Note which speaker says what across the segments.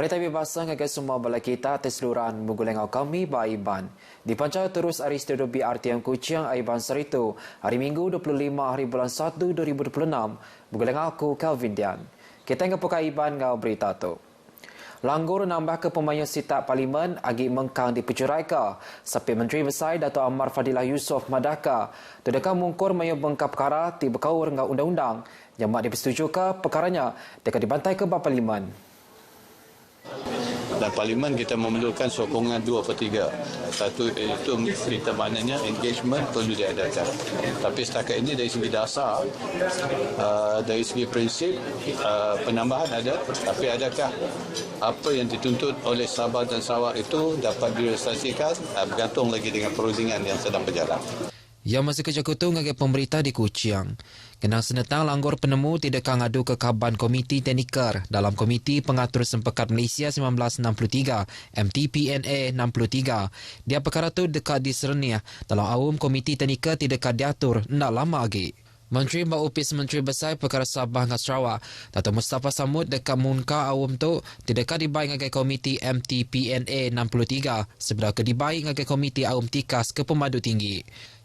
Speaker 1: Berita bebasa ngagai semua balai kita atas seluruhan mengulangau kami ba Iban. Dipancar terus hari studio BRTM Kuching Iban Seritu hari Minggu 25 hari bulan 1 2026. Mengulangau aku Kelvin Dian. Kita ingin buka Iban ngau berita tu. Langgur nambah ke pemain sita parlimen agi mengkang di Pecuraika. Sapi Menteri Besar Dato' Ammar Fadilah Yusof Madaka. Tudakah mungkur mayu bengkap perkara ti berkaur ngau undang-undang. Yang mak dipersetujukan perkaranya dekat dibantai ke parlimen.
Speaker 2: Dan parlimen kita memerlukan sokongan 2/3. Satu itu berita maknanya engagement perlu diadakan. Tapi setakat ini dari segi dasar, dari segi prinsip, penambahan ada. Tapi adakah apa yang dituntut oleh Sabah dan Sarawak itu dapat direalisasikan bergantung lagi dengan perundingan yang sedang berjalan.
Speaker 1: Yang masih kerja kutu ngagai pemerintah di Kuching. Kenang senetang langgur penemu tidak ngadu ke Kaban Komiti Teknikar dalam Komiti Pengatur Sempekat Malaysia 1963 MTPNA 63. Dia perkara tu dekat di Sernia dalam awam Komiti Teknikar tidak diatur nak lama lagi. Menteri Upis Menteri Besar Perkara Sabah dan Sarawak Dato' Mustafa Samud dekat munka awam tu tidak dibaik ngagai Komiti MTPNA 63 sebelah ke dibaik ngagai Komiti Awam Tikas ke Pemadu Tinggi.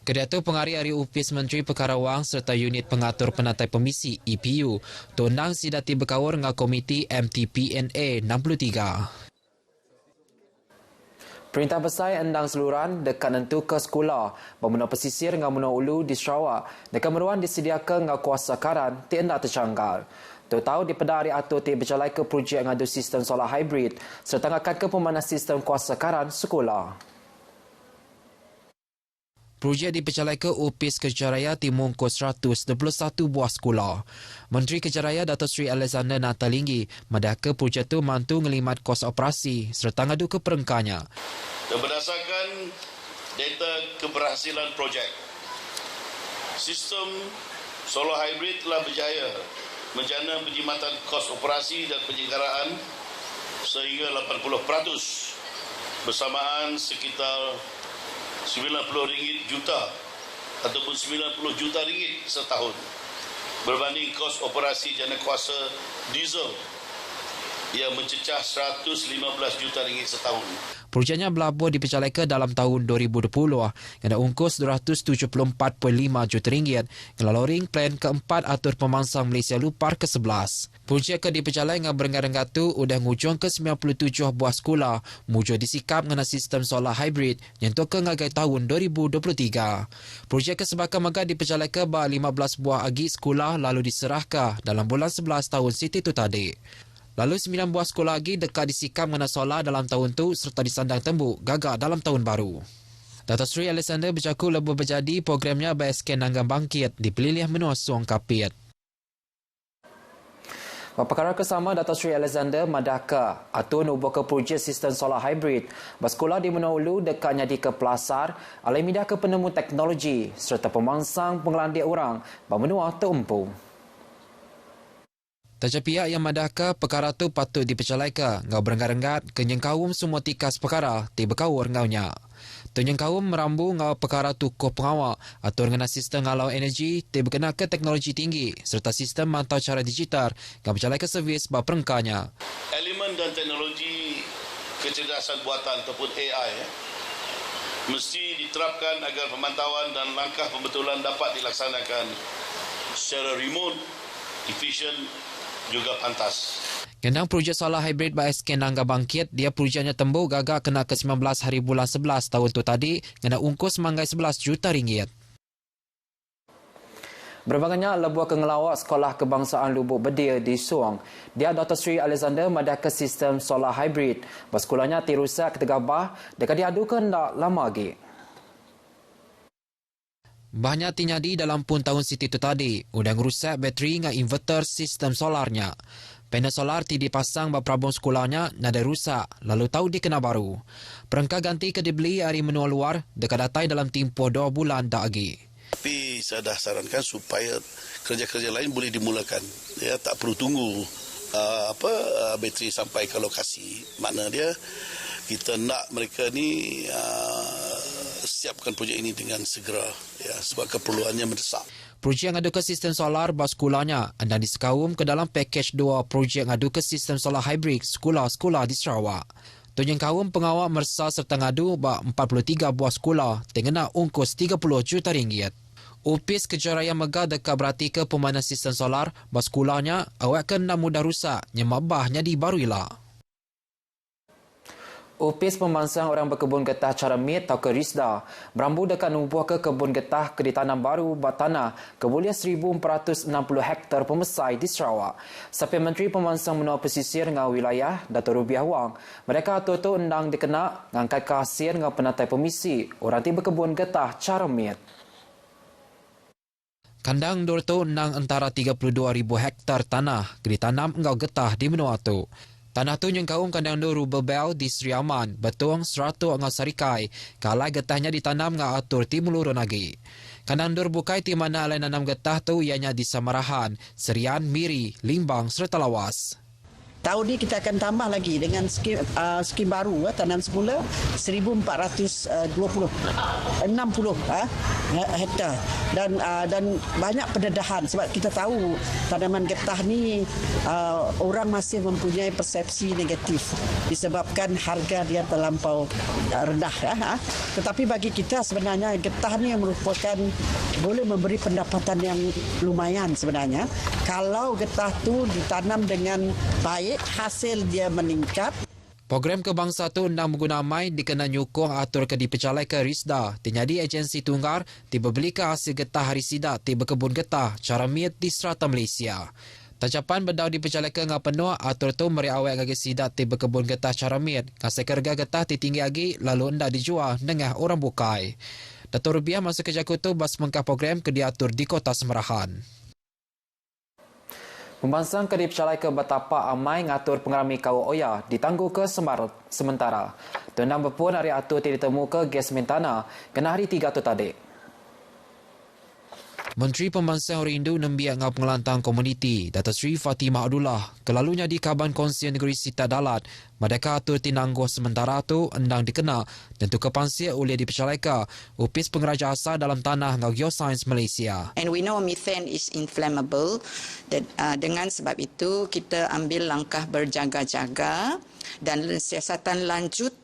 Speaker 1: Kedua tu pengarih Hari Upis Menteri Perkara Wang serta Unit Pengatur Penatai Pemisi EPU tundang sidati berkaur dengan Komiti MTPNA 63. Perintah Besar endang seluruhan dekat nentu ke sekolah bermula pesisir dengan Munau Ulu di Sarawak dekat meruan disediakan dengan kuasa karan ti endak tercanggal. Tu tahu di pada hari atur ti berjalan ke projek ngadu sistem solar hybrid serta akan ke pemanas sistem kuasa karan sekolah. Projek dipercalai ke Upis Kejaraya Timungkos 121 buah sekolah. Menteri Kejaraya Dato' Sri Alexander Natalinggi madaka projek itu mantu ngelimat kos operasi serta ngadu ke perengkanya.
Speaker 3: Berdasarkan data keberhasilan projek, sistem solar hybrid telah berjaya menjana penjimatan kos operasi dan penyelenggaraan sehingga 80%, bersamaan sekitar RM90 juta ataupun RM90 juta setahun berbanding kos operasi jana kuasa diesel yang mencecah RM115 juta setahun.
Speaker 1: Projeknya berlabuh dipercalai ke dalam tahun 2020 dengan ungkos RM274.5 juta ngelaluring plan keempat atur pemangsang Malaysia Lupar ke-11. Projek ke dipercalai dengan berenggat-enggat tu udah ngujung ke 97 buah sekolah mujur disikap dengan sistem solar hybrid yang tu ke ngagai tahun 2023. Projek ke sebakan maga dipercalai ke 15 buah agi sekolah lalu diserahkan dalam bulan 11 tahun Siti tu tadi. Lalu 9 buah sekolah lagi dekat disikap mengenai solar dalam tahun tu serta disandang tembuk gagak dalam tahun baru. Dato' Sri Alexander bercaku lebih berjadi programnya BSK Nanggam Bangkit dipilih menua Suang Kapit. Perkara kesama Dato' Sri Alexander Madaka atau nubuh ke projek sistem solar hybrid bersekolah di Munau Ulu dekatnya di ke Pelasar alai midah ke penemu teknologi serta pemangsang pengelandik orang bermenua terumpu. Tajak pihak yang madaka perkara tu patut dipercalai ke ngau berenggat-enggat kenyang kaum semua tikas perkara ti berkaur ngaunya. Tunyang kaum merambu ngau perkara tu koh pengawak atur dengan sistem ngalau energi ti berkena ke teknologi tinggi serta sistem mantau cara digital ngau bercalai ke servis berperengkanya.
Speaker 3: Elemen dan teknologi kecerdasan buatan ataupun AI mesti diterapkan agar pemantauan dan langkah pembetulan dapat dilaksanakan secara remote, efisien juga pantas.
Speaker 1: Kendang projek solar hybrid BSK Nanggam Bangkit, dia projeknya tembuk gagak kena ke 19 hari bulan 11 tahun tu tadi, kena ungkus manggai 11 juta ringgit. Berbagainya lebuh kengelawak Sekolah Kebangsaan Lubuk Bedir di Suang. Dia Dr. Sri Alexander madaka sistem solar hybrid. Bersekolahnya tirusak ketegabah, dekat diadu ke ndak lama lagi. Banyak tinyadi dalam pun tahun Siti tu tadi, udah ngerusak bateri dengan inverter sistem solarnya. Panel solar ti dipasang berprabung sekolahnya nada rusak, lalu tahu dikena baru. Perangkat ganti ke dibeli hari menua luar, dekat datai dalam tempoh 2 bulan tak lagi.
Speaker 3: Tapi saya dah sarankan supaya kerja-kerja lain boleh dimulakan. Ya, tak perlu tunggu bateri sampai ke lokasi. Makna dia kita nak mereka ni siapkan projek ini dengan segera ya sebab keperluannya mendesak.
Speaker 1: Projek ngadu ke sistem solar bas sekolahnya anda disekawum ke dalam pakej 2 projek ngadu ke sistem solar hybrid sekolah-sekolah di Sarawak. Tunjang kawum pengawal mersa serta ngadu bak 43 buah sekolah dengan ungkus 30 juta ringgit. Upis Kejaraya Megah dekat berarti ke pemanas sistem solar bas sekolahnya awak kena mudah rusak nyemabahnya dibaruilah. Upis pemansang orang berkebun getah cara mit atau ke RISDA berambu dekat nubuh ke kebun getah ke ditanam baru buat tanah kebulian 1,460 hektar pemesai di Sarawak. Sampai Menteri Pemansang Menua Pesisir dengan wilayah Dato' Rubiah Wang, mereka tu undang dikena ngangkat kehasil dengan penatai pemisi orang ti berkebun getah cara mit. Kandang dorto undang antara 32,000 hektar tanah ke ditanam engau getah di Menua tu. Tanah tu yang kaum kandang do Rubebel di Sri Aman, betung 100 ngau sarikai, kalai getahnya ditanam ngau atur ti mulurun lagi. Kandang dur bukai ti mana alai nanam getah tu ianya di Samarahan, Serian, Miri, Limbang serta Lawas.
Speaker 4: Tahun ni kita akan tambah lagi dengan skim baru tanam semula 1,460 hektar dan banyak pendedahan sebab kita tahu tanaman getah ni orang masih mempunyai persepsi negatif disebabkan harga dia terlampau rendah tetapi bagi kita sebenarnya getah ni merupakan boleh memberi pendapatan yang lumayan sebenarnya kalau getah tu ditanam dengan baik hasil dia meningkat.
Speaker 1: Program kebangsa tu undang mengguna mai dikena nyukung atur ke dipecalai ke RISDA. Tinyadi agensi tunggar tiba beli ke hasil getah hari sidak tiba kebun getah cara miet di serata Malaysia. Tacapan bedau dipecalai ke ngah penuh atur tu meri awak gagi sidak tiba kebun getah cara miet. Kasih kerja getah tinggi lagi lalu anda dijual dengan orang bukai. Dato' Rubiah masa kerja kutu bas mengkah program ke diatur di Kota Semerahan. Pembansang ke dipecalai ke betapa amai ngatur pengerami kau oya ditangguh ke sementara. Tendang berpun hari atur ditemu ke gas mentana kena hari 3 tu tadi. Menteri Pembansang Rindu nembiak ngau pengelantang komuniti Dato' Sri Fatimah Abdullah kelalunya di Kaban Konsil Negeri Sita Dalat mereka atur tinangguh sementara tu endang dikena dan tu kepansir oleh dipecalai ke upis pengeraja asal dalam tanah ngau Geoscience Malaysia.
Speaker 5: And we know methane is inflammable. Dengan sebab itu kita ambil langkah berjaga-jaga dan siasatan lanjut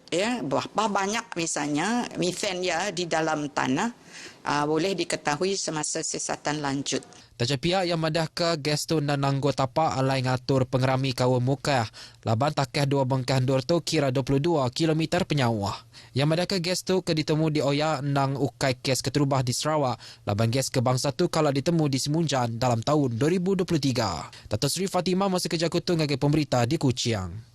Speaker 5: berapa banyak misalnya methane di dalam tanah boleh diketahui semasa siasatan lanjut.
Speaker 1: Tajak pihak yang madah ke gas tu dan nanggo tapak alai ngatur pengerami kawan mukah. Laban takeh 2 bengkah dor tu kira 22 km penyawah. Yang madah ke gas tu ke ditemu di Oya nang ukai kes keterubah di Sarawak. Laban gas kebangsa tu kalau ditemu di Semunjan dalam tahun 2023. Dato' Sri Fatimah masa kerja kutu ngagi pemberita di Kuching.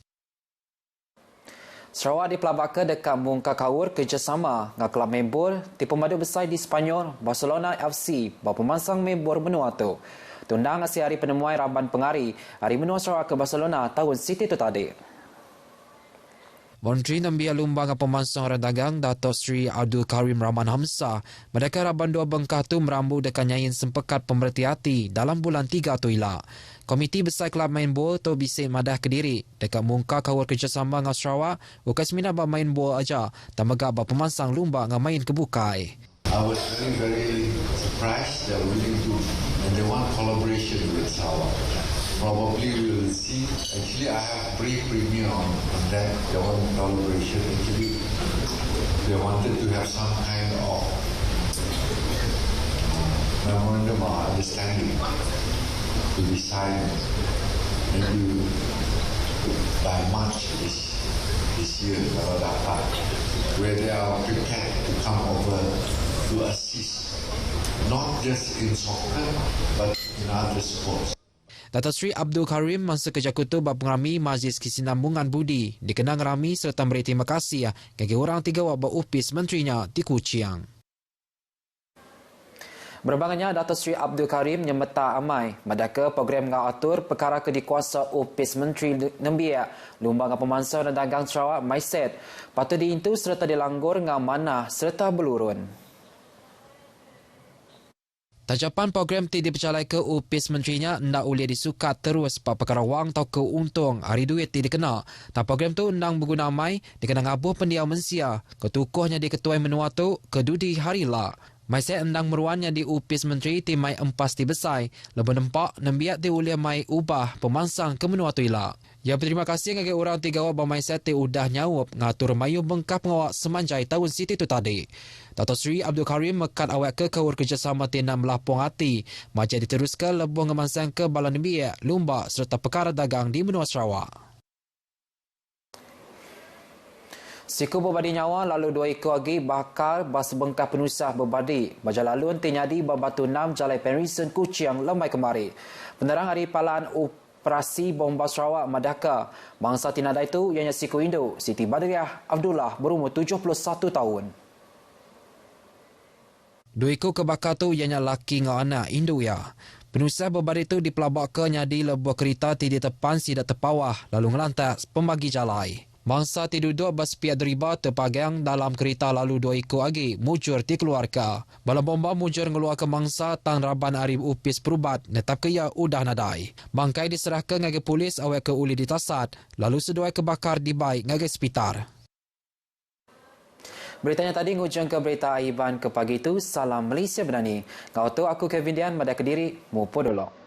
Speaker 1: Sarawak dipelabaka dekat Mungka Kaur kerjasama dengan kelab membor di pemadu besar di Sepanyol Barcelona FC bapa pemansang membor benua tu. Tundang asyik hari penemuan Raban Pengari hari menua Sarawak ke Barcelona tahun Siti tu tadi. Menteri Nambia Lumbang Pemansang Orang Dagang Dato' Sri Abdul Karim Rahman Hamzah mereka Raban 2 bengkah tu merambu dekat nyayin sempekat pemerhati dalam bulan 3 tu ilah. Komiti Besar Kelab Main Bola tu bisik madah Kediri dekat Mungka Kawal kerjasama dengan Sarawak bukan semina bak main bola aja tak megak bak pemansang Lumbang dengan main kebukai.
Speaker 6: I was very surprised they're willing to and they want collaboration with Sarawak. Probably we will see. Actually, I have pre-premier on that. They want collaboration. Actually, they wanted to have some kind of memorandum of understanding to be signed maybe by March this year, kalau dapat, where they are prepared to come over to assist, not just in soccer, but in other sports.
Speaker 1: Dato' Sri Abdul Karim masa kerja kutu bab pengrami Majlis Kesinambungan Budi dikenang rami serta beri terima kasih bagi orang 3 wabak upis menterinya di Kuching. Berbangannya Dato' Sri Abdul Karim nyemeta amai madaka program ngatur perkara ke dikuasa upis menteri Nembia Lumbang Pemansang dan Dagang Sarawak Maiset patut diintu serta dilanggur ngau mana serta belurun. Tajapan program ti dipecalai ke upis menterinya ndak boleh disukat terus pak perkara wang atau keuntung hari duit ti dikena. Tak program tu undang berguna mai dikena ngabuh pendiam mensia ketukuhnya di ketua menua tu kedudi hari la. Mai saya endang meruannya di upis menteri ti mai empas ti besai, lebih nempak nembiak ti ulia mai ubah pemansang ke menua tuila. Ya berterima kasih ngage orang tiga awak mai saya ti udah nyawap ngatur mayu bengkap ngawak semanjai tahun siti tu tadi. Dato' Sri Abdul Karim mekat awak ke kawur kerjasama ti 6 lapong hati, macam diteruskan lebih ngemansang ke Balan Nembiak, Lumba serta perkara dagang di menua Sarawak. Siku berbadi nyawa lalu 2 ekor lagi bakal bas bengkah penusah berbadi. Baja lalu enti nyadi Batu 6 Jalai Penrison Kuching lemai kemari. Penerang hari palaan operasi bomba Sarawak Madaka. Bangsa tinada itu ianya Siku Indo Siti Badriah Abdullah berumur 71 tahun. 2 ekor kebakar tu ianya laki dengan anak Indo ya. Penusah berbadi itu dipelabak ke nyadi lebuh kereta di depan sidak terpawah lalu ngelantas pembagi jalai. Bangsa ti duduk bersepiat deriba terpagang dalam kereta lalu 2 ekor lagi mujur di keluarga. Bala bomba mujur ngeluar ke mangsa tang raban Arif Upis Perubat netap ke ia udah nadai. Bangkai diserahkan ngage polis awak ke uli ditasat lalu seduai kebakar dibaik ngage sepitar. Beritanya tadi ngujung ke berita Aiban ke pagi itu. Salam Malaysia Berdani. Kau tu aku Kevin Dian, Madai Kediri, Mupo Dolok.